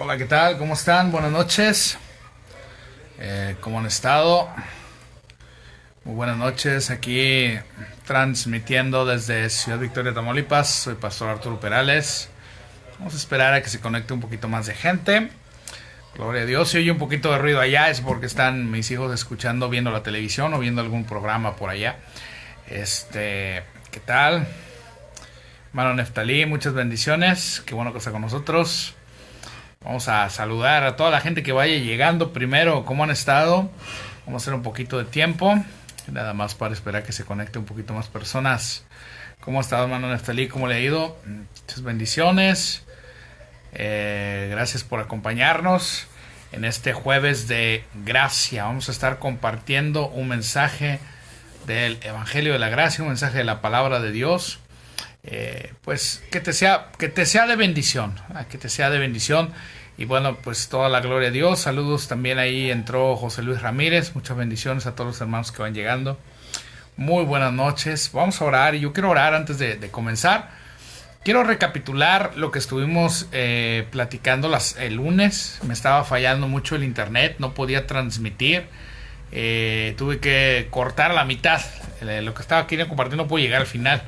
Hola, ¿qué tal? ¿Cómo están? Buenas noches. ¿Cómo han estado? Muy buenas noches. Aquí transmitiendo desde Ciudad Victoria, Tamaulipas. Soy Pastor Arturo Perales. Vamos a esperar a que se conecte un poquito más de gente. Gloria a Dios. Si oye un poquito de ruido allá es porque están mis hijos escuchando, viendo la televisión o viendo algún programa por allá. ¿Qué tal? Hermano Neftalí, muchas bendiciones. Qué bueno que está con nosotros. Vamos a saludar a toda la gente que vaya llegando primero. ¿Cómo han estado? Vamos a hacer un poquito de tiempo. Nada más para esperar que se conecte un poquito más personas. ¿Cómo ha estado, hermano Neftalí? ¿Cómo le ha ido? Muchas bendiciones. Gracias por acompañarnos en este jueves de gracia. Vamos a estar compartiendo un mensaje del Evangelio de la Gracia, un mensaje de la Palabra de Dios. Pues que te sea de bendición, que te sea de bendición. Y bueno, pues toda la gloria a Dios. Saludos, también ahí entró José Luis Ramírez. Muchas bendiciones a todos los hermanos que van llegando. Muy buenas noches. Vamos a orar, y yo quiero orar antes de comenzar. Quiero recapitular lo que estuvimos platicando el lunes. Me estaba fallando mucho el internet, no podía transmitir. Tuve que cortar a la mitad. Lo que estaba queriendo compartir no pude llegar al final.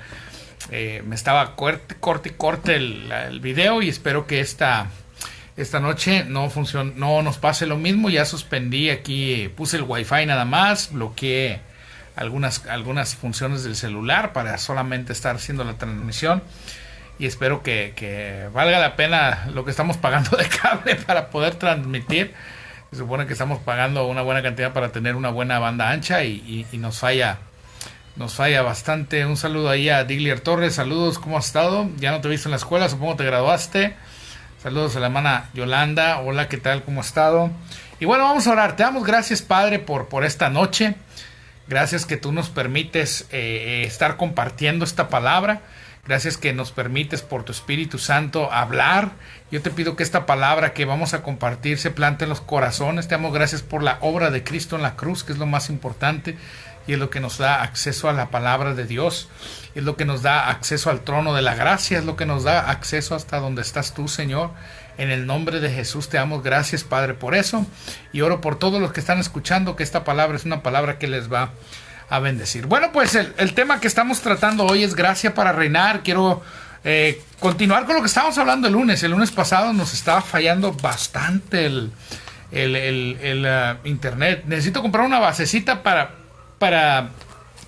Me estaba corte el video, y espero que esta noche no nos pase lo mismo. Ya suspendí aquí, puse el wifi nada más, bloqueé algunas funciones del celular para solamente estar haciendo la transmisión, y espero que valga la pena lo que estamos pagando de cable para poder transmitir. Se supone que estamos pagando una buena cantidad para tener una buena banda ancha, y nos falla bastante. Un saludo ahí a Diglier Torres. Saludos, ¿cómo has estado? Ya no te he visto en la escuela, supongo te graduaste. Saludos a la hermana Yolanda. Hola, ¿qué tal? ¿Cómo has estado? Y bueno, vamos a orar. Te damos gracias, Padre, por esta noche. Gracias que tú nos permites estar compartiendo esta palabra. Gracias que nos permites por tu Espíritu Santo hablar. Yo te pido que esta palabra que vamos a compartir se plante en los corazones. Te damos gracias por la obra de Cristo en la cruz, que es lo más importante. Y es lo que nos da acceso a la palabra de Dios. Es lo que nos da acceso al trono de la gracia. Es lo que nos da acceso hasta donde estás tú, Señor. En el nombre de Jesús te damos gracias, Padre, por eso. Y oro por todos los que están escuchando, que esta palabra es una palabra que les va a bendecir. Bueno, pues el tema que estamos tratando hoy es gracia para reinar. Quiero continuar con lo que estábamos hablando el lunes. El lunes pasado nos estaba fallando bastante el internet. Necesito comprar una basecita para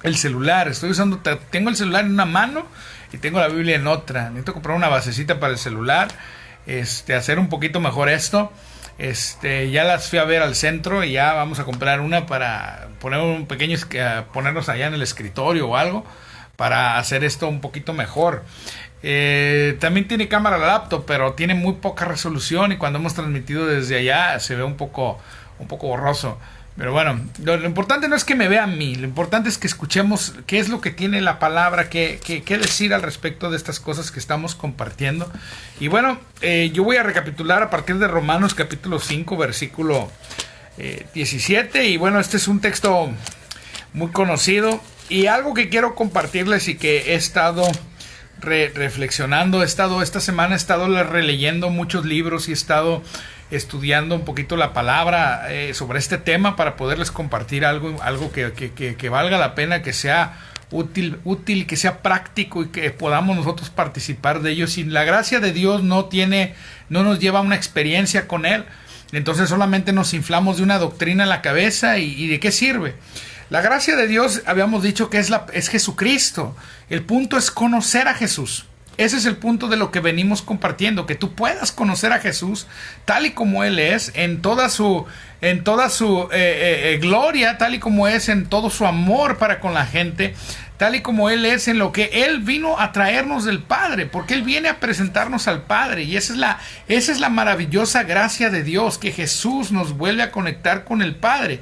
el celular. Tengo el celular en una mano y tengo la Biblia en otra. Necesito comprar una basecita para el celular, hacer un poquito mejor esto. Ya las fui a ver al centro, y ya vamos a comprar una para poner ponernos allá en el escritorio o algo, para hacer esto un poquito mejor. También tiene cámara la laptop, pero tiene muy poca resolución, y cuando hemos transmitido desde allá se ve un poco borroso. Pero bueno, lo importante no es que me vean a mí, lo importante es que escuchemos qué es lo que tiene la palabra, qué decir al respecto de estas cosas que estamos compartiendo. Y bueno, yo voy a recapitular a partir de Romanos capítulo 5, versículo 17. Y bueno, este es un texto muy conocido, y algo que quiero compartirles y que he estado reflexionando. Esta semana he estado releyendo muchos libros y he estado estudiando un poquito la palabra sobre este tema, para poderles compartir algo que valga la pena, que sea útil, que sea práctico, y que podamos nosotros participar de ello. Si la gracia de Dios no nos lleva a una experiencia con Él, entonces solamente nos inflamos de una doctrina en la cabeza, y ¿de qué sirve? La gracia de Dios, habíamos dicho que es Jesucristo. El punto es conocer a Jesús. Ese es el punto de lo que venimos compartiendo, que tú puedas conocer a Jesús tal y como Él es, en toda su gloria, tal y como es en todo su amor para con la gente, tal y como Él es en lo que Él vino a traernos del Padre, porque Él viene a presentarnos al Padre, y esa es la maravillosa gracia de Dios, que Jesús nos vuelve a conectar con el Padre.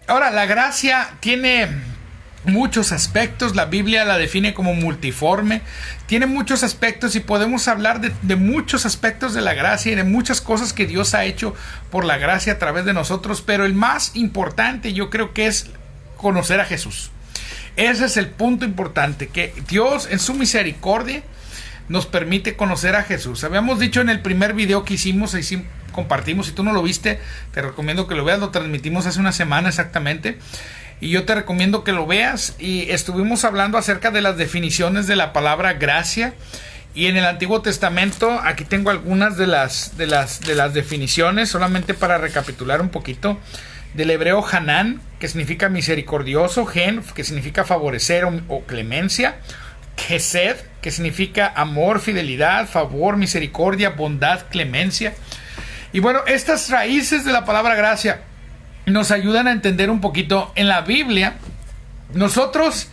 Ahora, la gracia tiene muchos aspectos. La Biblia la define como multiforme, tiene muchos aspectos, y podemos hablar de muchos aspectos de la gracia y de muchas cosas que Dios ha hecho por la gracia a través de nosotros, pero el más importante yo creo que es conocer a Jesús. Ese es el punto importante, que Dios en su misericordia nos permite conocer a Jesús. Habíamos dicho en el primer video que hicimos, ahí compartimos, si tú no lo viste, te recomiendo que lo veas, lo transmitimos hace una semana exactamente, y yo te recomiendo que lo veas, y estuvimos hablando acerca de las definiciones de la palabra gracia, y en el Antiguo Testamento, aquí tengo algunas de las definiciones, solamente para recapitular un poquito. Del hebreo Hanán, que significa misericordioso, Gen, que significa favorecer o clemencia, Gesed, que significa amor, fidelidad, favor, misericordia, bondad, clemencia. Y bueno, estas raíces de la palabra gracia nos ayudan a entender un poquito. En la Biblia, nosotros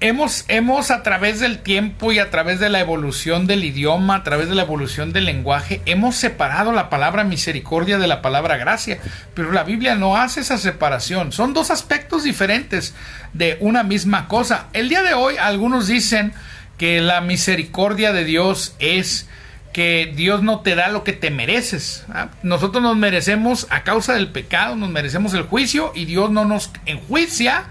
hemos a través del tiempo y a través de la evolución del idioma, a través de la evolución del lenguaje, hemos separado la palabra misericordia de la palabra gracia, pero la Biblia no hace esa separación. Son dos aspectos diferentes de una misma cosa. El día de hoy algunos dicen que la misericordia de Dios es que Dios no te da lo que te mereces. Nosotros nos merecemos, a causa del pecado, nos merecemos el juicio, y Dios no nos enjuicia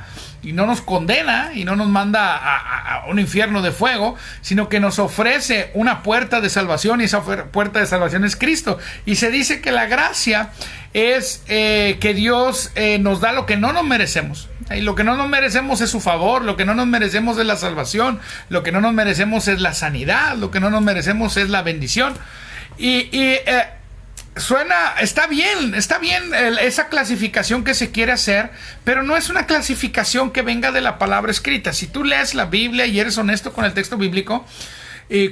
y no nos condena y no nos manda a un infierno de fuego, sino que nos ofrece una puerta de salvación, y esa puerta de salvación es Cristo. Y se dice que la gracia es que Dios nos da lo que no nos merecemos. Y lo que no nos merecemos es su favor, lo que no nos merecemos es la salvación, lo que no nos merecemos es la sanidad, lo que no nos merecemos es la bendición. Está bien esa clasificación que se quiere hacer, pero no es una clasificación que venga de la palabra escrita. Si tú lees la Biblia y eres honesto con el texto bíblico,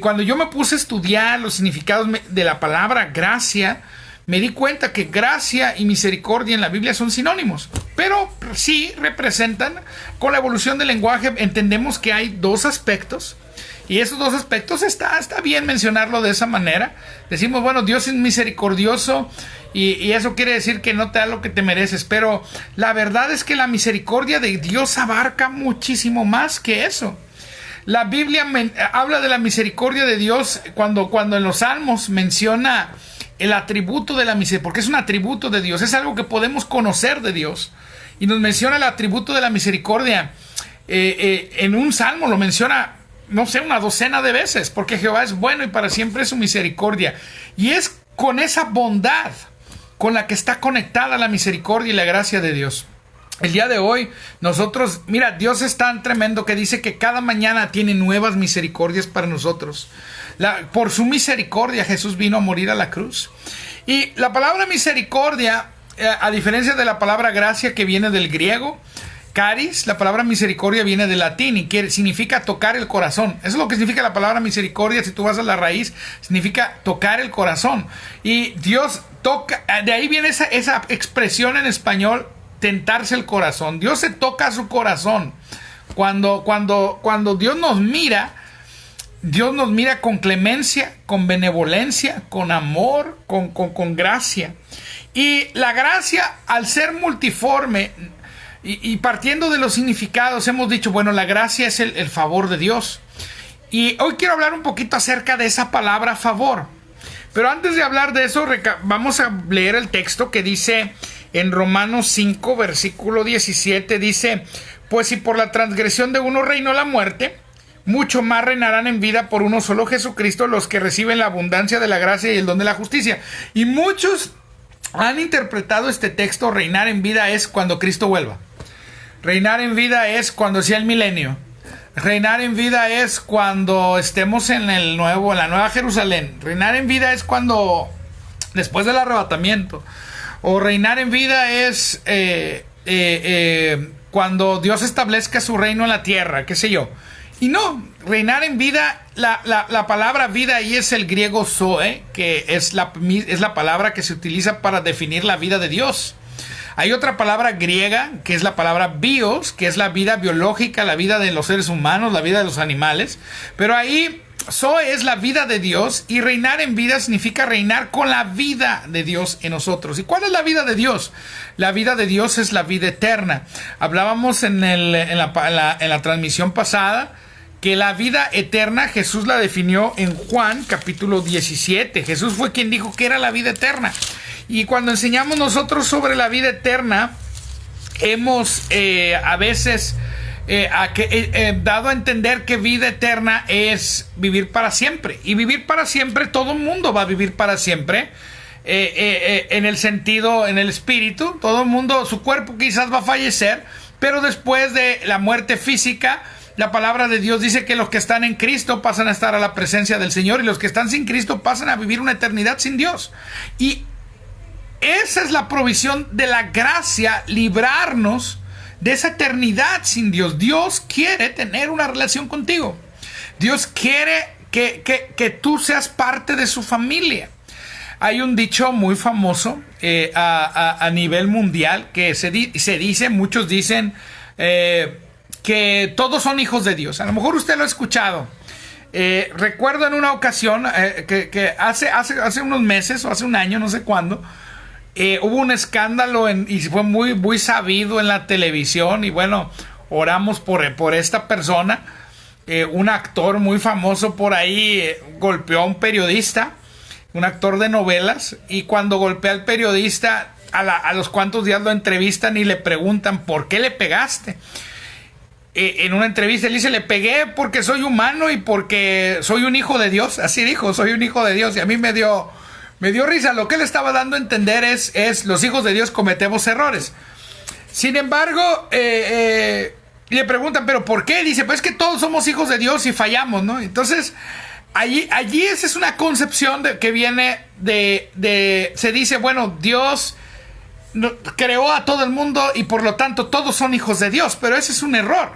cuando yo me puse a estudiar los significados de la palabra gracia, me di cuenta que gracia y misericordia en la Biblia son sinónimos, pero sí representan, con la evolución del lenguaje entendemos que hay dos aspectos. Y esos dos aspectos está bien mencionarlo de esa manera. Decimos, bueno, Dios es misericordioso y eso quiere decir que no te da lo que te mereces. Pero la verdad es que la misericordia de Dios abarca muchísimo más que eso. La Biblia habla de la misericordia de Dios cuando en los Salmos menciona el atributo de la misericordia, porque es un atributo de Dios, es algo que podemos conocer de Dios. Y nos menciona el atributo de la misericordia. En un salmo lo menciona, no sé, una docena de veces, porque Jehová es bueno y para siempre es su misericordia. Y es con esa bondad con la que está conectada la misericordia y la gracia de Dios. El día de hoy, nosotros, mira, Dios es tan tremendo que dice que cada mañana tiene nuevas misericordias para nosotros. Por su misericordia Jesús vino a morir a la cruz. Y la palabra misericordia, a diferencia de la palabra gracia que viene del griego, caris, la palabra misericordia viene del latín y significa tocar el corazón. Eso es lo que significa la palabra misericordia. Si tú vas a la raíz, significa tocar el corazón. Y Dios toca, de ahí viene esa expresión en español, tentarse el corazón. Dios se toca su corazón. Cuando Dios nos mira con clemencia, con benevolencia, con amor, con gracia. Y la gracia, al ser multiforme, y partiendo de los significados, hemos dicho, bueno, la gracia es el favor de Dios. Y hoy quiero hablar un poquito acerca de esa palabra favor. Pero antes de hablar de eso, vamos a leer el texto que dice en Romanos 5, versículo 17, dice, pues si por la transgresión de uno reinó la muerte, mucho más reinarán en vida por uno solo Jesucristo los que reciben la abundancia de la gracia y el don de la justicia. Y muchos han interpretado este texto, reinar en vida es cuando Cristo vuelva. Reinar en vida es cuando sea el milenio. Reinar en vida es cuando estemos en la Nueva Jerusalén. Reinar en vida es cuando, después del arrebatamiento. O reinar en vida es cuando Dios establezca su reino en la tierra, qué sé yo. Y no, reinar en vida, la palabra vida ahí es el griego zoe, que es la palabra que se utiliza para definir la vida de Dios. Hay otra palabra griega, que es la palabra bios, que es la vida biológica, la vida de los seres humanos, la vida de los animales. Pero ahí, zoe es la vida de Dios, y reinar en vida significa reinar con la vida de Dios en nosotros. ¿Y cuál es la vida de Dios? La vida de Dios es la vida eterna. Hablábamos en la transmisión pasada que la vida eterna Jesús la definió en Juan capítulo 17. Jesús fue quien dijo que era la vida eterna. Y cuando enseñamos nosotros sobre la vida eterna, hemos a veces dado a entender que vida eterna es vivir para siempre. Y vivir para siempre, todo el mundo va a vivir para siempre. En el sentido, en el espíritu, todo el mundo, su cuerpo quizás va a fallecer, pero después de la muerte física, la palabra de Dios dice que los que están en Cristo pasan a estar a la presencia del Señor, y los que están sin Cristo pasan a vivir una eternidad sin Dios. Y esa es la provisión de la gracia, librarnos de esa eternidad sin Dios. Dios quiere tener una relación contigo. Dios quiere que tú seas parte de su familia. Hay un dicho muy famoso a nivel mundial que se dice, muchos dicen que todos son hijos de Dios. A lo mejor usted lo ha escuchado. Recuerdo en una ocasión que hace unos meses o hace un año, no sé cuándo, hubo un escándalo y fue muy sabido en la televisión. Y bueno, oramos por esta persona. Un actor muy famoso por ahí golpeó a un periodista, un actor de novelas, y cuando golpea al periodista, a los cuantos días lo entrevistan y le preguntan ¿por qué le pegaste? En una entrevista él dice: le pegué porque soy humano y porque soy un hijo de Dios. Así dijo: soy un hijo de Dios. Y a mí me dio risa. Lo que él estaba dando a entender es los hijos de Dios cometemos errores. Sin embargo, le preguntan: ¿pero por qué? Dice: pues es que todos somos hijos de Dios y fallamos, ¿no? Entonces allí esa es una concepción que viene se dice, bueno, Dios creó a todo el mundo y por lo tanto todos son hijos de Dios, pero ese es un error.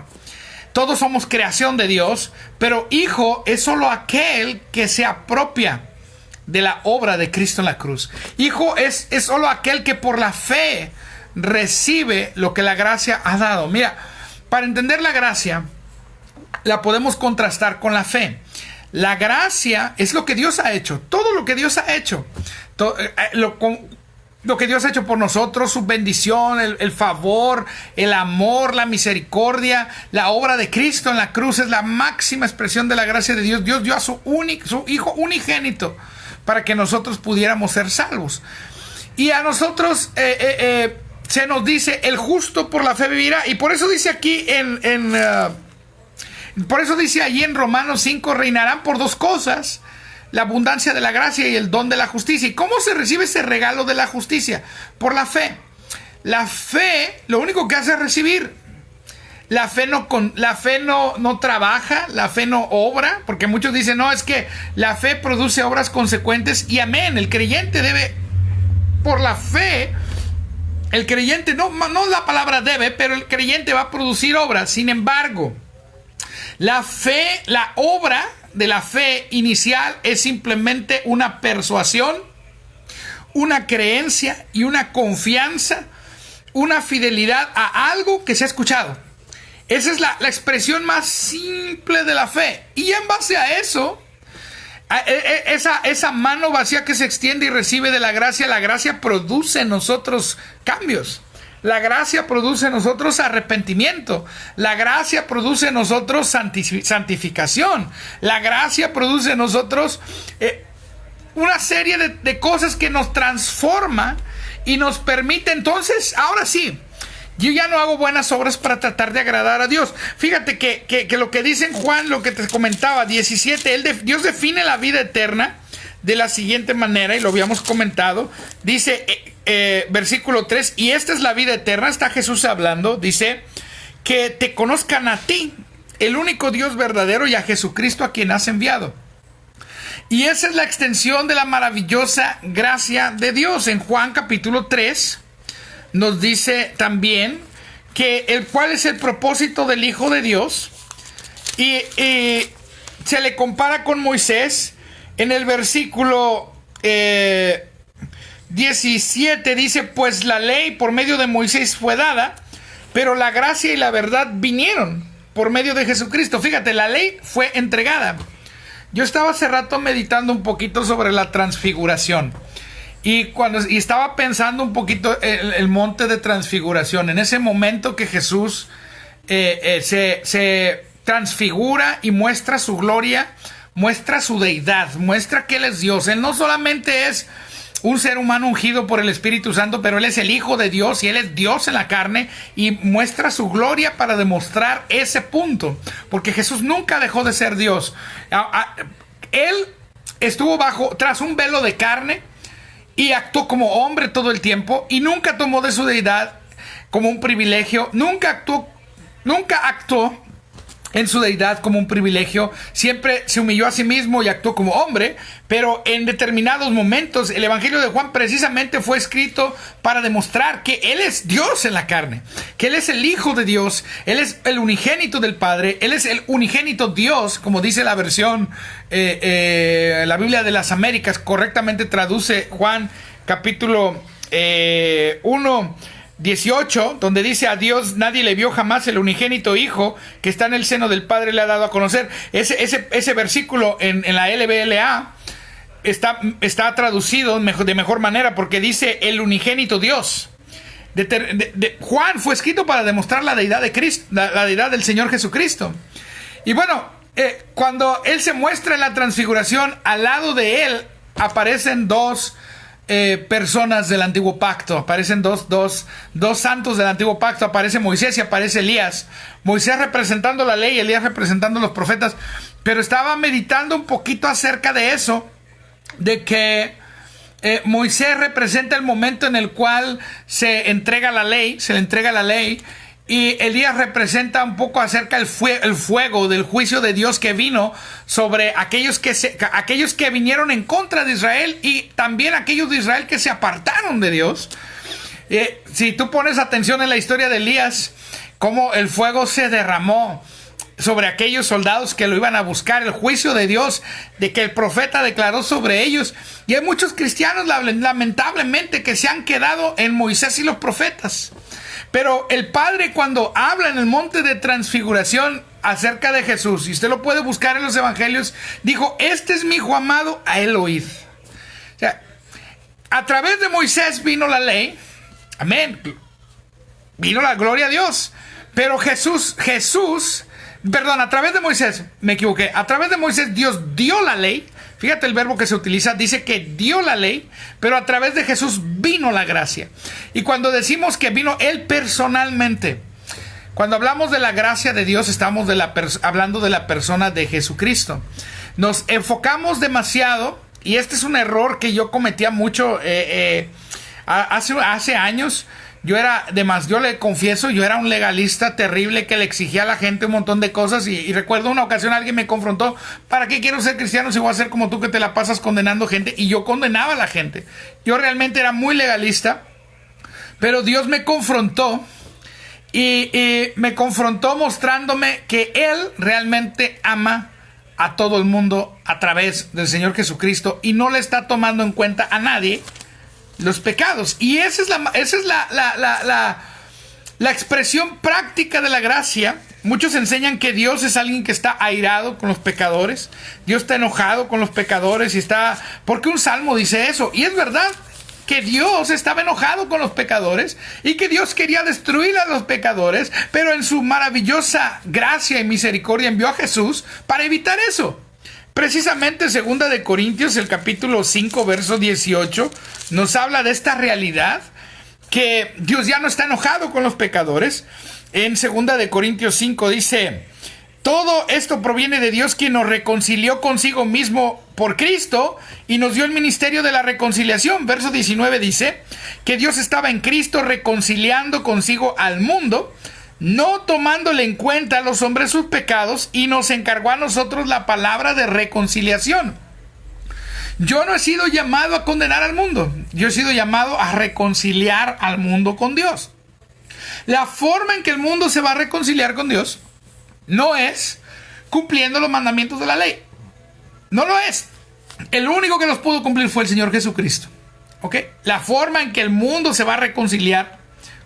Todos somos creación de Dios, pero hijo es solo aquel que se apropia de la obra de Cristo en la cruz. Hijo es solo aquel que por la fe recibe lo que la gracia ha dado. Mira, para entender la gracia la podemos contrastar con la fe. La gracia es lo que Dios ha hecho, todo lo que Dios ha hecho, lo que Dios ha hecho por nosotros, su bendición, el favor, el amor, la misericordia. La obra de Cristo en la cruz es la máxima expresión de la gracia de Dios. Dios dio a su Hijo unigénito para que nosotros pudiéramos ser salvos. Y a nosotros se nos dice: el justo por la fe vivirá. Y por eso dice aquí por eso dice allí en Romanos 5: reinarán por dos cosas, la abundancia de la gracia y el don de la justicia. ¿Y cómo se recibe ese regalo de la justicia? Por la fe. La fe lo único que hace es recibir. La fe no trabaja, la fe no obra, porque muchos dicen: no, es que la fe produce obras consecuentes. Y amén, el creyente debe, por la fe, el creyente, no la palabra debe, pero el creyente va a producir obras. Sin embargo, la fe, la obra de la fe inicial es simplemente una persuasión, una creencia y una confianza, una fidelidad a algo que se ha escuchado. Esa es la expresión más simple de la fe. Y en base a eso, esa mano vacía que se extiende y recibe de la gracia produce en nosotros cambios. La gracia produce en nosotros arrepentimiento. La gracia produce en nosotros santificación. La gracia produce en nosotros una serie de cosas que nos transforma y nos permite entonces, ahora sí, yo ya no hago buenas obras para tratar de agradar a Dios. Fíjate que lo que dice en Juan, lo que te comentaba, 17, Dios define la vida eterna de la siguiente manera, y lo habíamos comentado. Dice, versículo 3, y esta es la vida eterna, está Jesús hablando, dice, que te conozcan a ti, el único Dios verdadero, y a Jesucristo a quien has enviado. Y esa es la extensión de la maravillosa gracia de Dios. En Juan capítulo 3 nos dice también cuál es el propósito del Hijo de Dios, y se le compara con Moisés. En el versículo 17 dice: pues la ley por medio de Moisés fue dada, pero la gracia y la verdad vinieron por medio de Jesucristo. Fíjate, la ley fue entregada. Yo estaba hace rato meditando un poquito sobre la transfiguración, y estaba pensando un poquito el monte de transfiguración. En ese momento que Jesús se transfigura y muestra su gloria, muestra su deidad, muestra que Él es Dios. Él no solamente es un ser humano ungido por el Espíritu Santo, pero Él es el Hijo de Dios y Él es Dios en la carne y muestra su gloria para demostrar ese punto, porque Jesús nunca dejó de ser Dios. Él estuvo tras un velo de carne y actuó como hombre todo el tiempo y nunca tomó de su deidad como un privilegio, nunca actuó en su deidad como un privilegio, siempre se humilló a sí mismo y actuó como hombre, pero en determinados momentos el Evangelio de Juan precisamente fue escrito para demostrar que Él es Dios en la carne, que Él es el Hijo de Dios, Él es el unigénito del Padre, Él es el unigénito Dios, como dice la versión, la Biblia de las Américas correctamente traduce Juan capítulo 1, 18, donde dice: a Dios nadie le vio jamás, el unigénito Hijo que está en el seno del Padre le ha dado a conocer. Ese versículo en la LBLA está traducido de mejor manera porque dice el unigénito Dios. Juan fue escrito para demostrar la deidad de Cristo, la deidad del Señor Jesucristo. Y bueno, cuando Él se muestra en la transfiguración, al lado de Él aparecen dos personas del antiguo pacto, aparecen dos santos del antiguo pacto, aparece Moisés y aparece Elías. Moisés representando la ley, Elías representando los profetas. Pero estaba meditando un poquito acerca de eso, de que Moisés representa el momento en el cual se le entrega la ley, y Elías representa un poco acerca del fuego del juicio de Dios que vino sobre aquellos que vinieron en contra de Israel y también aquellos de Israel que se apartaron de Dios. Si tú pones atención en la historia de Elías, cómo el fuego se derramó sobre aquellos soldados que lo iban a buscar, el juicio de Dios de que el profeta declaró sobre ellos. Y hay muchos cristianos lamentablemente que se han quedado en Moisés y los profetas. Pero el Padre, cuando habla en el monte de transfiguración acerca de Jesús, y usted lo puede buscar en los evangelios, dijo: este es mi Hijo amado, a él oíd. O sea, a través de Moisés vino la ley, amén, vino la gloria a Dios. Pero a través de Moisés, me equivoqué, a través de Moisés Dios dio la ley. Fíjate el verbo que se utiliza, dice que dio la ley, pero a través de Jesús vino la gracia. Y cuando decimos que vino Él personalmente, cuando hablamos de la gracia de Dios, estamos hablando de la persona de Jesucristo. Nos enfocamos demasiado, y este es un error que yo cometía mucho hace años. Yo le confieso, yo era un legalista terrible que le exigía a la gente un montón de cosas y recuerdo una ocasión alguien me confrontó: ¿para qué quiero ser cristiano si voy a ser como tú que te la pasas condenando gente? Y yo condenaba a la gente. Yo realmente era muy legalista, pero Dios me confrontó y me confrontó mostrándome que Él realmente ama a todo el mundo a través del Señor Jesucristo y no le está tomando en cuenta a nadie los pecados. Y esa es la expresión práctica de la gracia. Muchos enseñan que Dios es alguien que está airado con los pecadores. Dios está enojado con los pecadores porque un salmo dice eso. Y es verdad que Dios estaba enojado con los pecadores y que Dios quería destruir a los pecadores, pero en su maravillosa gracia y misericordia envió a Jesús para evitar eso. Precisamente 2 de Corintios, el capítulo 5, verso 18, nos habla de esta realidad, que Dios ya no está enojado con los pecadores. En 2 de Corintios 5 dice: todo esto proviene de Dios, quien nos reconcilió consigo mismo por Cristo y nos dio el ministerio de la reconciliación. Verso 19 dice que Dios estaba en Cristo reconciliando consigo al mundo, no tomándole en cuenta a los hombres sus pecados, y nos encargó a nosotros la palabra de reconciliación. Yo no he sido llamado a condenar al mundo, yo he sido llamado a reconciliar al mundo con Dios. La forma en que el mundo se va a reconciliar con Dios no es cumpliendo los mandamientos de la ley. No lo es. El único que los pudo cumplir fue el Señor Jesucristo. ¿Ok? La forma en que el mundo se va a reconciliar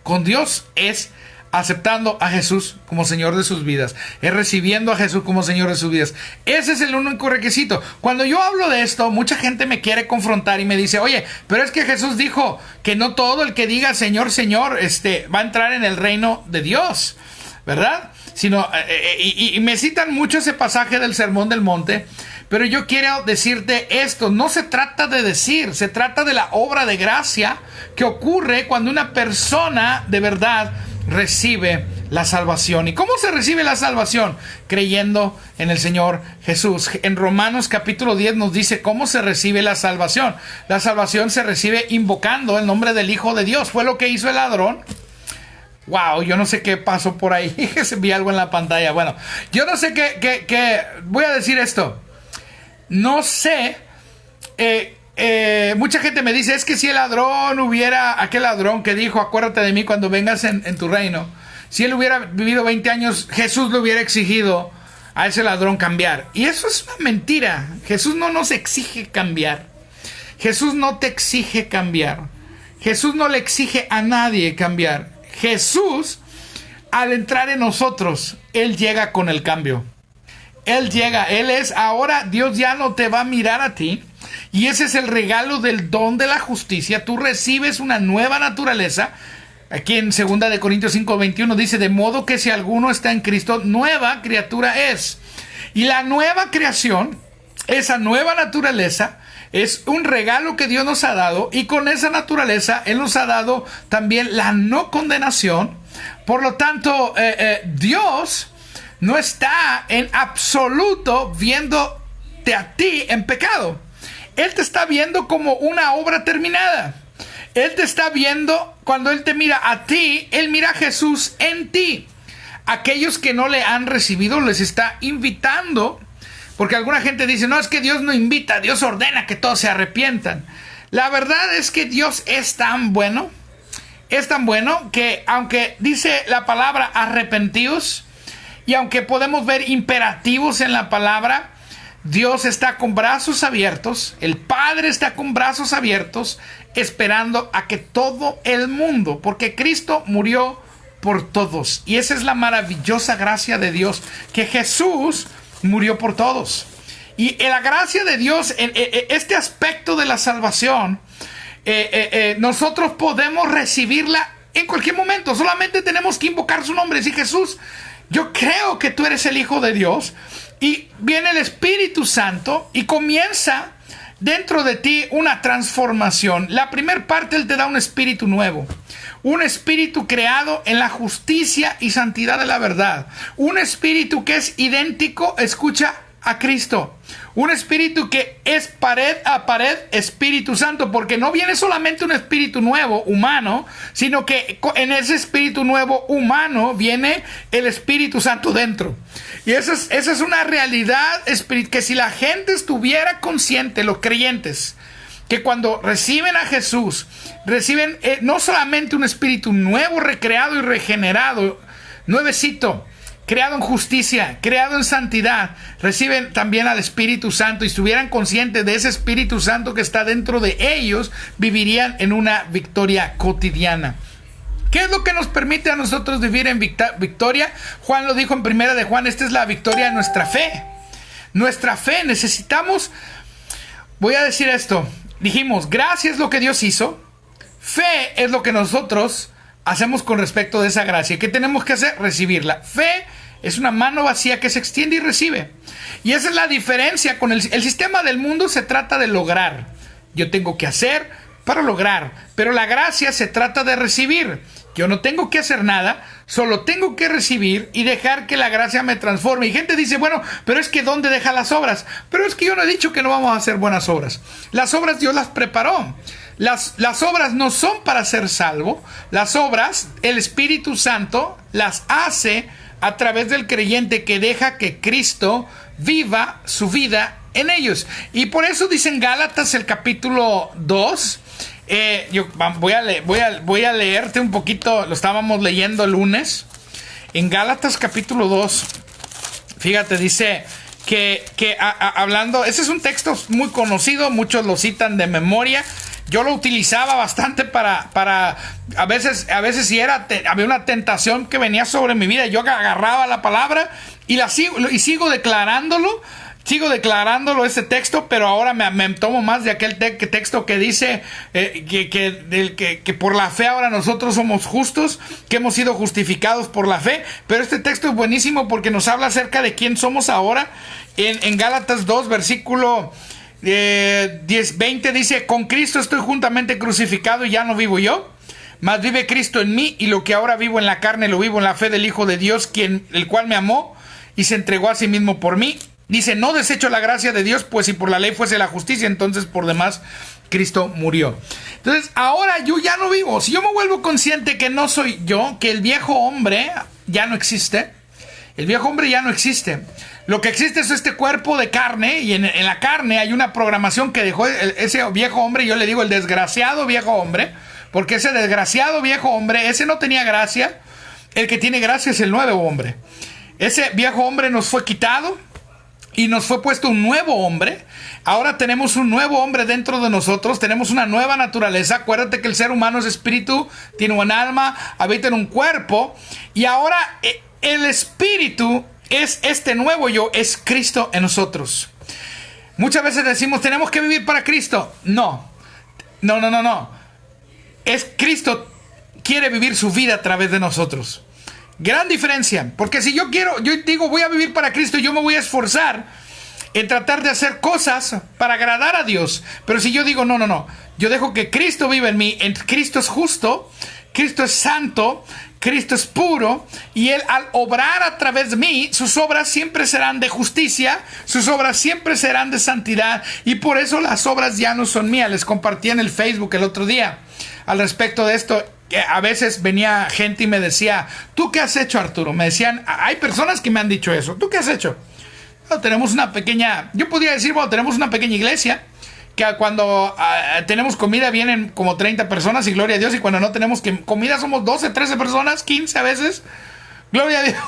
con Dios es aceptando a Jesús como Señor de sus vidas, es recibiendo a Jesús como Señor de sus vidas. Ese es el único requisito. Cuando yo hablo de esto, mucha gente me quiere confrontar y me dice: oye, pero es que Jesús dijo que no todo el que diga Señor, Señor, va a entrar en el reino de Dios, ¿verdad? y me citan mucho ese pasaje del Sermón del Monte, pero yo quiero decirte esto, no se trata de decir, se trata de la obra de gracia que ocurre cuando una persona de verdad recibe la salvación. ¿Y cómo se recibe la salvación? Creyendo en el Señor Jesús. En Romanos capítulo 10 nos dice cómo se recibe la salvación. La salvación se recibe invocando el nombre del Hijo de Dios. Fue lo que hizo el ladrón. Wow, yo no sé qué pasó por ahí. Se vi algo en la pantalla. Bueno, yo no sé qué voy a decir esto. No sé. Mucha gente me dice, es que si el ladrón hubiera, aquel ladrón que dijo, acuérdate de mí cuando vengas en tu reino, si él hubiera vivido 20 años, Jesús le hubiera exigido a ese ladrón cambiar. Y eso es una mentira. Jesús no nos exige cambiar. Jesús no te exige cambiar. Jesús no le exige a nadie cambiar. Jesús, al entrar en nosotros, Él llega con el cambio. Él llega, Él es, ahora Dios ya no te va a mirar a ti. Y ese es el regalo del don de la justicia. Tú recibes una nueva naturaleza. Aquí en 2 Corintios 5:21 dice, de modo que si alguno está en Cristo, nueva criatura es. Y la nueva creación, esa nueva naturaleza, es un regalo que Dios nos ha dado. Y con esa naturaleza, Él nos ha dado también la no condenación. Por lo tanto, Dios no está en absoluto viéndote a ti en pecado. Él te está viendo como una obra terminada. Él te está viendo, cuando Él te mira a ti, Él mira a Jesús en ti. Aquellos que no le han recibido, les está invitando, porque alguna gente dice, no, es que Dios no invita, Dios ordena que todos se arrepientan. La verdad es que Dios es tan bueno que aunque dice la palabra arrepentíos, y aunque podemos ver imperativos en la palabra, Dios está con brazos abiertos, el Padre está con brazos abiertos, esperando a que todo el mundo, porque Cristo murió por todos. Y esa es la maravillosa gracia de Dios, que Jesús murió por todos. Y en la gracia de Dios, en este aspecto de la salvación, nosotros podemos recibirla en cualquier momento. Solamente tenemos que invocar su nombre y decir, Jesús, yo creo que tú eres el Hijo de Dios. Y viene el Espíritu Santo y comienza dentro de ti una transformación. La primera parte, Él te da un espíritu nuevo. Un espíritu creado en la justicia y santidad de la verdad. Un espíritu que es idéntico, escucha, a Cristo. Un espíritu que es pared a pared Espíritu Santo, porque no viene solamente un espíritu nuevo humano, sino que en ese espíritu nuevo humano viene el Espíritu Santo dentro. Y esa es una realidad que si la gente estuviera consciente, los creyentes, que cuando reciben a Jesús, reciben no solamente un espíritu nuevo, recreado y regenerado, nuevecito, creado en justicia, creado en santidad, reciben también al Espíritu Santo, y estuvieran conscientes de ese Espíritu Santo que está dentro de ellos, vivirían en una victoria cotidiana. ¿Qué es lo que nos permite a nosotros vivir en victoria? Juan lo dijo en primera de Juan, esta es la victoria de nuestra fe. Nuestra fe, necesitamos, voy a decir esto, dijimos, gracia es lo que Dios hizo, fe es lo que nosotros hacemos con respecto de esa gracia. ¿Qué tenemos que hacer? Recibirla. Fe es una mano vacía que se extiende y recibe. Y esa es la diferencia con el sistema del mundo. Se trata de lograr. Yo tengo que hacer para lograr. Pero la gracia se trata de recibir. Yo no tengo que hacer nada, solo tengo que recibir y dejar que la gracia me transforme. Y gente dice, bueno, pero es que ¿dónde deja las obras? Pero es que yo no he dicho que no vamos a hacer buenas obras. Las obras Dios las preparó. Las obras no son para ser salvo. Las obras, el Espíritu Santo las hace a través del creyente que deja que Cristo viva su vida en ellos. Y por eso dice en Gálatas el capítulo 2, yo voy a leerte un poquito, lo estábamos leyendo el lunes. En Gálatas capítulo 2, fíjate, dice que hablando, ese es un texto muy conocido, muchos lo citan de memoria. Yo lo utilizaba bastante para a veces si había una tentación que venía sobre mi vida, yo agarraba la palabra y sigo declarándolo. sigo declarándolo ese texto, pero ahora me tomo más de aquel texto que dice que por la fe ahora nosotros somos justos, que hemos sido justificados por la fe. Pero este texto es buenísimo porque nos habla acerca de quién somos ahora. En Gálatas 2, versículo 20 dice: con Cristo estoy juntamente crucificado y ya no vivo yo, mas vive Cristo en mí, y lo que ahora vivo en la carne lo vivo en la fe del Hijo de Dios, el cual me amó y se entregó a sí mismo por mí. Dice: no desecho la gracia de Dios, pues si por la ley fuese la justicia, entonces por demás Cristo murió. Entonces ahora yo ya no vivo. Si yo me vuelvo consciente que no soy yo, que el viejo hombre ya no existe, el viejo hombre ya no existe. Lo que existe es este cuerpo de carne, y en la carne hay una programación que dejó ese viejo hombre. Yo le digo el desgraciado viejo hombre, porque ese desgraciado viejo hombre, ese no tenía gracia. El que tiene gracia es el nuevo hombre. Ese viejo hombre nos fue quitado y nos fue puesto un nuevo hombre. Ahora tenemos un nuevo hombre dentro de nosotros, tenemos una nueva naturaleza. Acuérdate que el ser humano es espíritu, tiene un alma, habita en un cuerpo, y ahora el espíritu es este nuevo yo, es Cristo en nosotros. Muchas veces decimos: tenemos que vivir para Cristo. No. Es Cristo quiere vivir su vida a través de nosotros. Gran diferencia, porque si yo digo voy a vivir para Cristo, yo me voy a esforzar en tratar de hacer cosas para agradar a Dios. Pero si yo digo no, yo dejo que Cristo vive en mí, Cristo es justo, Cristo es santo, Cristo es puro, y Él al obrar a través de mí, sus obras siempre serán de justicia, sus obras siempre serán de santidad, y por eso las obras ya no son mías. Les compartí en el Facebook el otro día al respecto de esto. A veces venía gente y me decía: ¿tú qué has hecho, Arturo? Me decían, hay personas que me han dicho eso: ¿tú qué has hecho? Bueno, tenemos una pequeña, yo podría decir, tenemos una pequeña iglesia, que cuando tenemos comida vienen como 30 personas, y gloria a Dios, y cuando no tenemos comida somos 12, 13 personas, 15 a veces, gloria a Dios.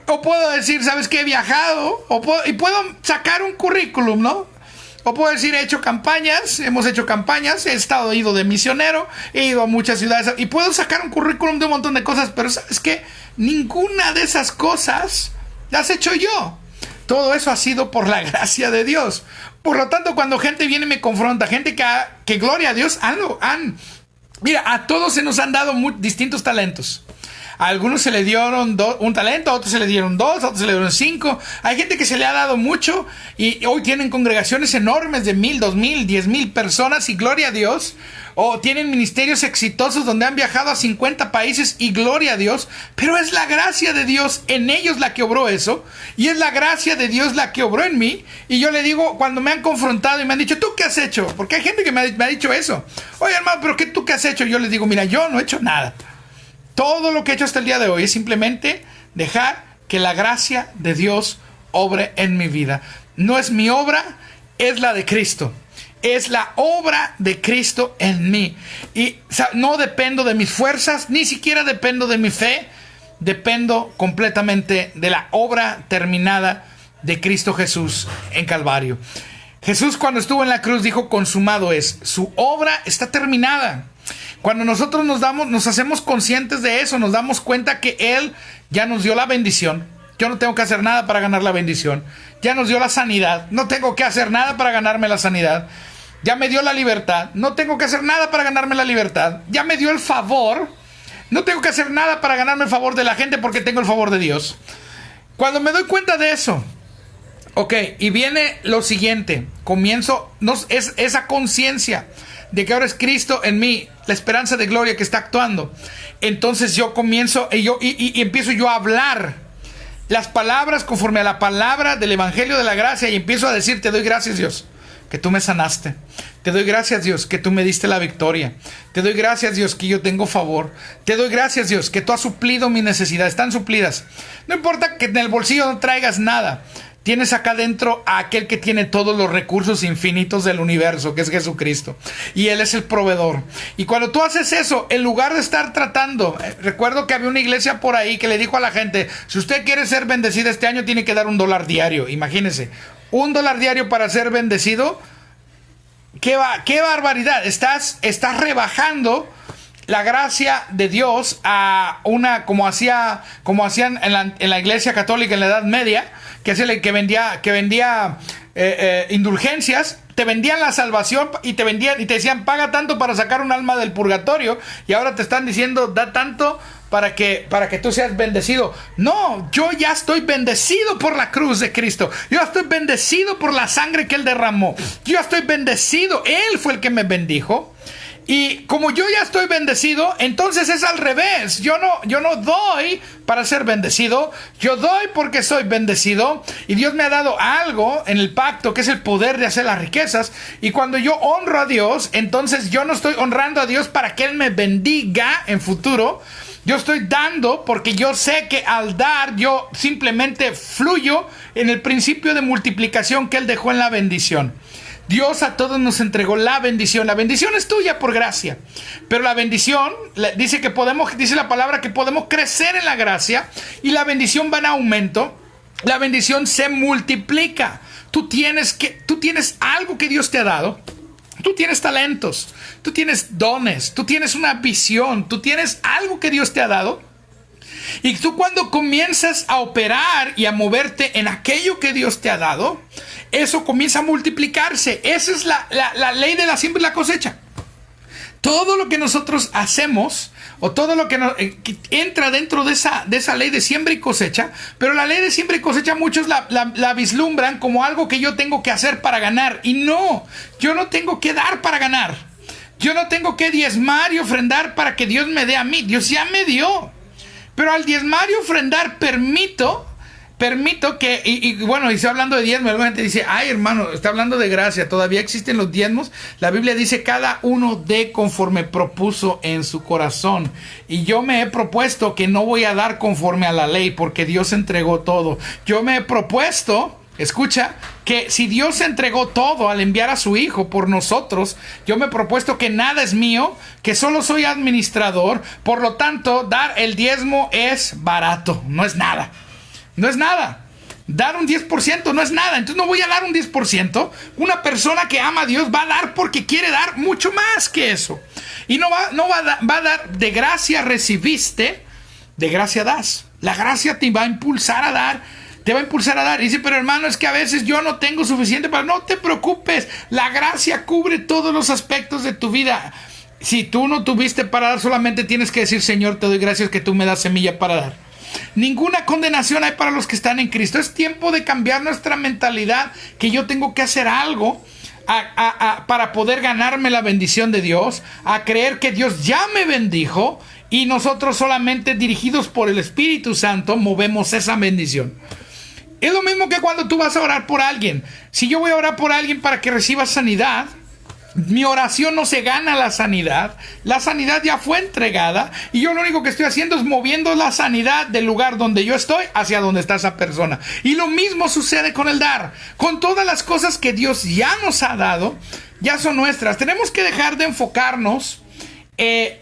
O puedo decir: ¿sabes qué? He viajado, y puedo sacar un currículum, ¿no? O puedo decir: he hecho campañas, hemos hecho campañas, he ido de misionero, he ido a muchas ciudades, y puedo sacar un currículum de un montón de cosas, pero ¿sabes qué? Ninguna de esas cosas las he hecho yo. Todo eso ha sido por la gracia de Dios. Por lo tanto, cuando gente viene y me confronta, gente que gloria a Dios, mira, a todos se nos han dado distintos talentos. A algunos se le dieron un talento, a otros se le dieron 2, a otros se le dieron 5. Hay gente que se le ha dado mucho y hoy tienen congregaciones enormes de 1,000, 2,000, 10,000 personas, y gloria a Dios. O tienen ministerios exitosos donde han viajado a 50 países, y gloria a Dios. Pero es la gracia de Dios en ellos la que obró eso, y es la gracia de Dios la que obró en mí. Y yo le digo, cuando me han confrontado y me han dicho: ¿tú qué has hecho? Porque hay gente que me ha dicho eso: oye, hermano, ¿pero tú qué has hecho? Yo les digo: mira, yo no he hecho nada. Todo lo que he hecho hasta el día de hoy es simplemente dejar que la gracia de Dios obre en mi vida. No es mi obra, es la de Cristo. Es la obra de Cristo en mí. Y no dependo de mis fuerzas, ni siquiera dependo de mi fe. Dependo completamente de la obra terminada de Cristo Jesús en Calvario. Jesús, cuando estuvo en la cruz, dijo: consumado es. Su obra está terminada. Cuando nosotros nos hacemos conscientes de eso, nos damos cuenta que Él ya nos dio la bendición. Yo no tengo que hacer nada para ganar la bendición. Ya nos dio la sanidad. No tengo que hacer nada para ganarme la sanidad. Ya me dio la libertad. No tengo que hacer nada para ganarme la libertad. Ya me dio el favor. No tengo que hacer nada para ganarme el favor de la gente, porque tengo el favor de Dios. Cuando me doy cuenta de eso, y viene lo siguiente. Es esa conciencia de que ahora es Cristo en mí, la esperanza de gloria que está actuando. Entonces yo comienzo y empiezo yo a hablar las palabras conforme a la palabra del Evangelio de la gracia, y empiezo a decir: te doy gracias, Dios, que tú me sanaste. Te doy gracias, Dios, que tú me diste la victoria. Te doy gracias, Dios, que yo tengo favor. Te doy gracias, Dios, que tú has suplido mis necesidades. Están suplidas. No importa que en el bolsillo no traigas nada. Tienes acá dentro a aquel que tiene todos los recursos infinitos del universo, que es Jesucristo. Y Él es el proveedor. Y cuando tú haces eso, en lugar de estar tratando... recuerdo que había una iglesia por ahí que le dijo a la gente: si usted quiere ser bendecido este año, tiene que dar $1 diario. Imagínense, $1 diario para ser bendecido. ¡Qué barbaridad! Estás rebajando la gracia de Dios a una, como hacían en la iglesia católica en la Edad Media, que vendía indulgencias, te vendían la salvación y te decían, paga tanto para sacar un alma del purgatorio, y ahora te están diciendo, da tanto para que tú seas bendecido. No, yo ya estoy bendecido por la cruz de Cristo. Yo estoy bendecido por la sangre que Él derramó. Yo estoy bendecido. Él fue el que me bendijo. Y como yo ya estoy bendecido, entonces es al revés. Yo no doy para ser bendecido. Yo doy porque soy bendecido. Y Dios me ha dado algo en el pacto, que es el poder de hacer las riquezas. Y cuando yo honro a Dios, entonces yo no estoy honrando a Dios para que Él me bendiga en futuro. Yo estoy dando porque yo sé que al dar yo simplemente fluyo en el principio de multiplicación que Él dejó en la bendición. Dios a todos nos entregó la bendición. La bendición es tuya por gracia. Pero la bendición, dice la palabra que podemos crecer en la gracia, y la bendición va en aumento. La bendición se multiplica. Tú tienes algo que Dios te ha dado. Tú tienes talentos, tú tienes dones, tú tienes una visión, tú tienes algo que Dios te ha dado. Y tú, cuando comienzas a operar y a moverte en aquello que Dios te ha dado, eso comienza a multiplicarse. Esa es la ley de la siembra y la cosecha. Todo lo que nosotros hacemos, o todo lo que entra dentro de esa ley de siembra y cosecha, pero la ley de siembra y cosecha muchos la vislumbran como algo que yo tengo que hacer para ganar. Y no, yo no tengo que dar para ganar. Yo no tengo que diezmar y ofrendar para que Dios me dé a mí. Dios ya me dio. Pero al diezmar y ofrendar permito que, y está hablando de diezmos, alguna gente dice, ay hermano, está hablando de gracia, todavía existen los diezmos. La Biblia dice, cada uno dé conforme propuso en su corazón. Y yo me he propuesto que no voy a dar conforme a la ley, porque Dios entregó todo. Yo me he propuesto, escucha, que si Dios entregó todo al enviar a su Hijo por nosotros, yo me he propuesto que nada es mío, que solo soy administrador. Por lo tanto, dar el diezmo es barato, no es nada. No es nada. Dar un 10% no es nada. Entonces no voy a dar un 10%. Una persona que ama a Dios va a dar porque quiere dar mucho más que eso. Y va a dar, de gracia recibiste, de gracia das. La gracia te va a impulsar a dar. Te va a impulsar a dar. Y dice, pero hermano, es que a veces yo no tengo suficiente para... No te preocupes. La gracia cubre todos los aspectos de tu vida. Si tú no tuviste para dar, solamente tienes que decir, Señor, te doy gracias que tú me das semilla para dar. Ninguna condenación hay para los que están en Cristo. Es tiempo de cambiar nuestra mentalidad, que yo tengo que hacer algo para poder ganarme la bendición de Dios, a creer que Dios ya me bendijo, y nosotros solamente dirigidos por el Espíritu Santo movemos esa bendición. Es lo mismo que cuando tú vas a orar por alguien. Si yo voy a orar por alguien para que reciba sanidad, mi oración no se gana la sanidad ya fue entregada, y yo lo único que estoy haciendo es moviendo la sanidad del lugar donde yo estoy hacia donde está esa persona. Y lo mismo sucede con el dar. Con todas las cosas que Dios ya nos ha dado, ya son nuestras. Tenemos que dejar de enfocarnos en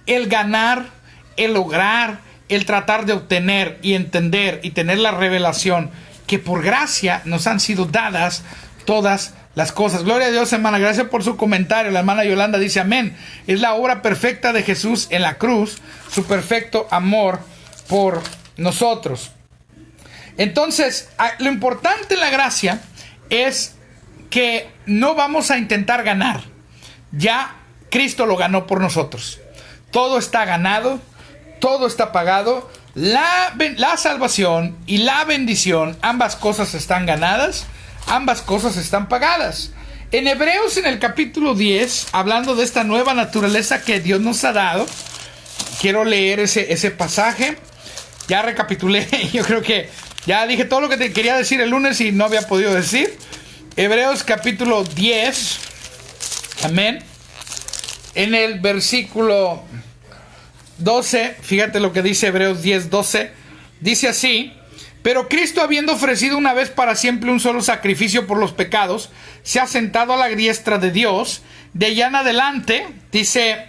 el ganar, el lograr, el tratar de obtener y entender y tener la revelación que por gracia nos han sido dadas todas las cosas. Gloria a Dios, hermana. Gracias por su comentario. La hermana Yolanda dice amén. Es la obra perfecta de Jesús en la cruz, su perfecto amor por nosotros. Entonces, lo importante en la gracia es que no vamos a intentar ganar. Ya Cristo lo ganó por nosotros. Todo está ganado, todo está pagado. La salvación y la bendición, ambas cosas están ganadas. Ambas cosas están pagadas. En Hebreos, en el capítulo 10, hablando de esta nueva naturaleza que Dios nos ha dado, quiero leer ese pasaje. Ya recapitulé, yo creo que ya dije todo lo que te quería decir el lunes y no había podido decir. Hebreos capítulo 10, amén. En el versículo 12, fíjate lo que dice Hebreos 10, 12. Dice así: pero Cristo, habiendo ofrecido una vez para siempre un solo sacrificio por los pecados, se ha sentado a la diestra de Dios. De allá en adelante, dice,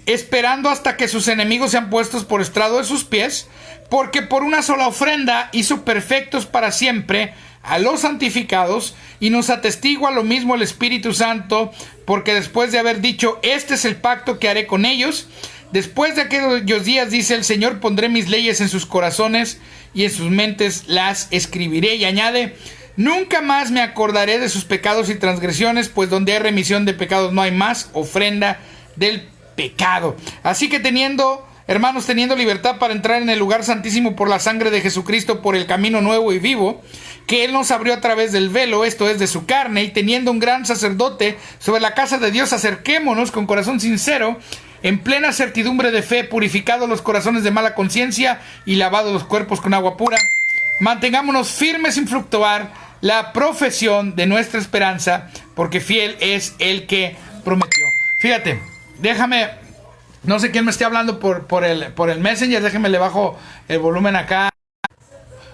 esperando hasta que sus enemigos sean puestos por estrado de sus pies, porque por una sola ofrenda hizo perfectos para siempre a los santificados, y nos atestigua lo mismo el Espíritu Santo, porque después de haber dicho, este es el pacto que haré con ellos, Después de aquellos días, dice el Señor, pondré mis leyes en sus corazones y en sus mentes las escribiré. Y añade, nunca más me acordaré de sus pecados y transgresiones, pues donde hay remisión de pecados no hay más ofrenda del pecado. Así que hermanos, teniendo libertad para entrar en el lugar santísimo por la sangre de Jesucristo, por el camino nuevo y vivo, que Él nos abrió a través del velo, esto es, de su carne, y teniendo un gran sacerdote sobre la casa de Dios, acerquémonos con corazón sincero, en plena certidumbre de fe, purificados los corazones de mala conciencia y lavados los cuerpos con agua pura. Mantengámonos firmes sin fluctuar la profesión de nuestra esperanza, porque fiel es el que prometió. Fíjate, déjame, no sé quién me esté hablando por el Messenger, déjeme le bajo el volumen acá.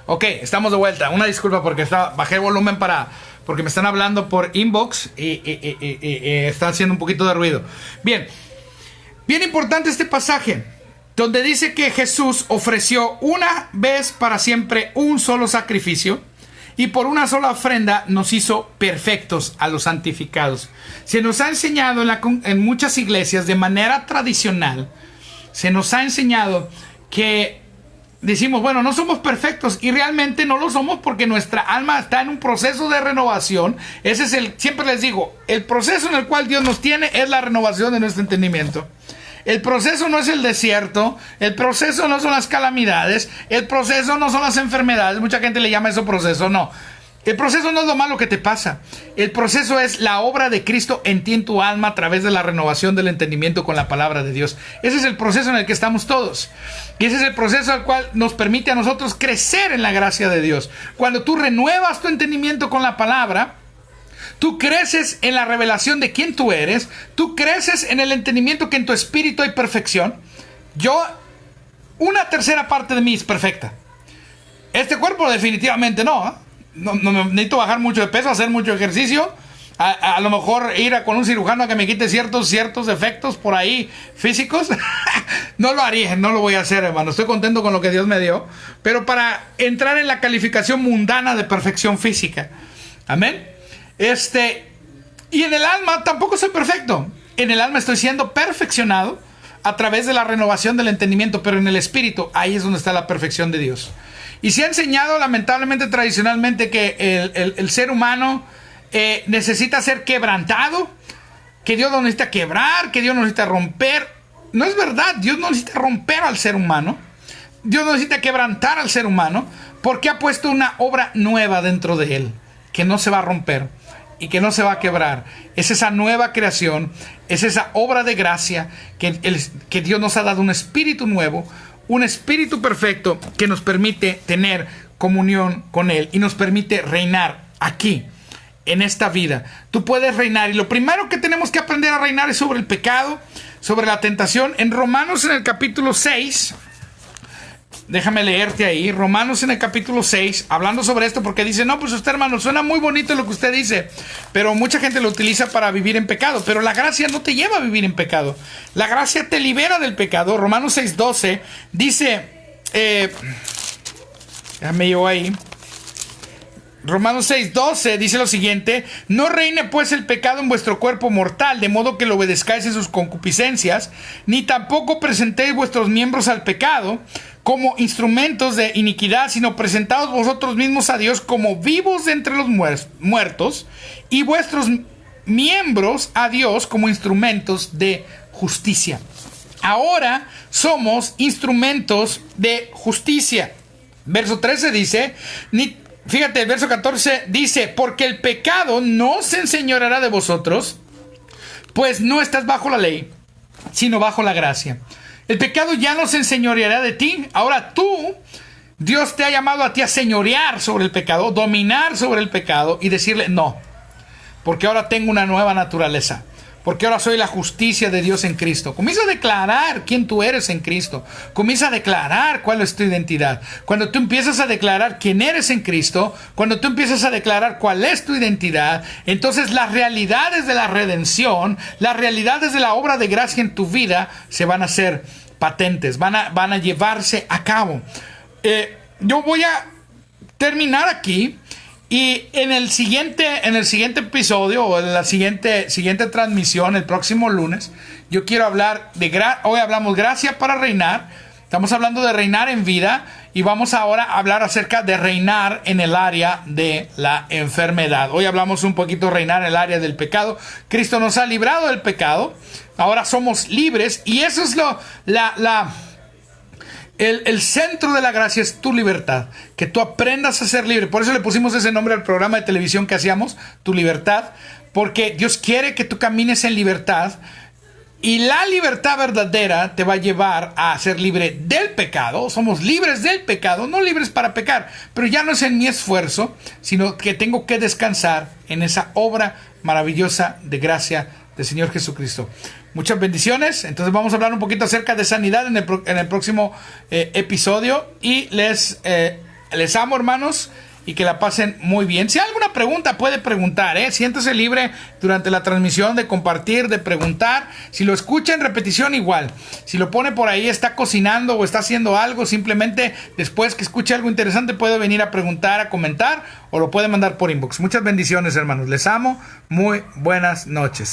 Ok, estamos de vuelta. Una disculpa porque bajé el volumen porque me están hablando por inbox y está haciendo un poquito de ruido. Bien importante este pasaje, donde dice que Jesús ofreció una vez para siempre un solo sacrificio, y por una sola ofrenda nos hizo perfectos a los santificados. Se nos ha enseñado en muchas iglesias de manera tradicional, se nos ha enseñado que decimos, bueno, no somos perfectos, y realmente no lo somos porque nuestra alma está en un proceso de renovación. Ese es siempre les digo, el proceso en el cual Dios nos tiene es la renovación de nuestro entendimiento. El proceso no es el desierto, el proceso no son las calamidades, el proceso no son las enfermedades. Mucha gente le llama eso proceso, no. El proceso no es lo malo que te pasa. El proceso es la obra de Cristo en ti, en tu alma, a través de la renovación del entendimiento con la palabra de Dios. Ese es el proceso en el que estamos todos. Y ese es el proceso al cual nos permite a nosotros crecer en la gracia de Dios. Cuando tú renuevas tu entendimiento con la palabra, tú creces en la revelación de quién tú eres. Tú creces en el entendimiento que en tu espíritu hay perfección. Una tercera parte de mí es perfecta. Este cuerpo definitivamente no, ¿eh? No necesito bajar mucho de peso, hacer mucho ejercicio. A lo mejor ir con un cirujano a que me quite ciertos defectos por ahí físicos. No lo haría, no lo voy a hacer, hermano. Estoy contento con lo que Dios me dio. Pero para entrar en la calificación mundana de perfección física. Amén. Y en el alma tampoco soy perfecto. En el alma estoy siendo perfeccionado a través de la renovación del entendimiento. Pero en el espíritu, ahí es donde está la perfección de Dios. Y se ha enseñado lamentablemente tradicionalmente que el ser humano necesita ser quebrantado, que Dios no necesita quebrar, que Dios no necesita romper. No es verdad, Dios no necesita romper al ser humano. Dios no necesita quebrantar al ser humano, porque ha puesto una obra nueva dentro de él, que no se va a romper y que no se va a quebrar. Es esa nueva creación, es esa obra de gracia que Dios nos ha dado, un espíritu nuevo, un espíritu perfecto que nos permite tener comunión con Él y nos permite reinar aquí, en esta vida. Tú puedes reinar, y lo primero que tenemos que aprender a reinar es sobre el pecado, sobre la tentación. En Romanos, en el capítulo 6, déjame leerte ahí, Romanos en el capítulo 6, hablando sobre esto, porque dice, no, pues usted, hermano, suena muy bonito lo que usted dice, pero mucha gente lo utiliza para vivir en pecado. Pero la gracia no te lleva a vivir en pecado, la gracia te libera del pecado. Romanos 6:12 dice, déjame yo ahí, Romanos 6:12 dice lo siguiente: no reine pues el pecado en vuestro cuerpo mortal, de modo que lo obedezcáis en sus concupiscencias, ni tampoco presentéis vuestros miembros al pecado como instrumentos de iniquidad, sino presentaos vosotros mismos a Dios como vivos de entre los muertos, y vuestros miembros a Dios como instrumentos de justicia. Ahora somos instrumentos de justicia. Verso 13 dice, fíjate, el verso 14 dice, porque el pecado no se enseñoreará de vosotros, pues no estás bajo la ley, sino bajo la gracia. El pecado ya no se enseñoreará de ti. Ahora Dios te ha llamado a ti a señorear sobre el pecado, dominar sobre el pecado y decirle no, porque ahora tengo una nueva naturaleza, porque ahora soy la justicia de Dios en Cristo. Comienza a declarar quién tú eres en Cristo. Comienza a declarar cuál es tu identidad. Cuando tú empiezas a declarar quién eres en Cristo, cuando tú empiezas a declarar cuál es tu identidad, entonces las realidades de la redención, las realidades de la obra de gracia en tu vida se van a hacer patentes, van a llevarse a cabo. Yo voy a terminar aquí Y en el siguiente episodio o en la siguiente transmisión, el próximo lunes, yo quiero hablar hoy hablamos gracia para reinar. Estamos hablando de reinar en vida y vamos ahora a hablar acerca de reinar en el área de la enfermedad. Hoy hablamos un poquito de reinar en el área del pecado. Cristo nos ha librado del pecado. Ahora somos libres y eso es el centro de la gracia, es tu libertad, que tú aprendas a ser libre. Por eso le pusimos ese nombre al programa de televisión que hacíamos, Tu Libertad, porque Dios quiere que tú camines en libertad y la libertad verdadera te va a llevar a ser libre del pecado. Somos libres del pecado, no libres para pecar, pero ya no es en mi esfuerzo, sino que tengo que descansar en esa obra maravillosa de gracia del Señor Jesucristo. Muchas bendiciones. Entonces vamos a hablar un poquito acerca de sanidad en el próximo episodio. Y les amo, hermanos, y que la pasen muy bien. Si hay alguna pregunta, puede preguntar, siéntese libre durante la transmisión de compartir, de preguntar. Si lo escucha en repetición, igual. Si lo pone por ahí, está cocinando o está haciendo algo, simplemente después que escuche algo interesante puede venir a preguntar, a comentar, o lo puede mandar por inbox. Muchas bendiciones, hermanos. Les amo. Muy buenas noches.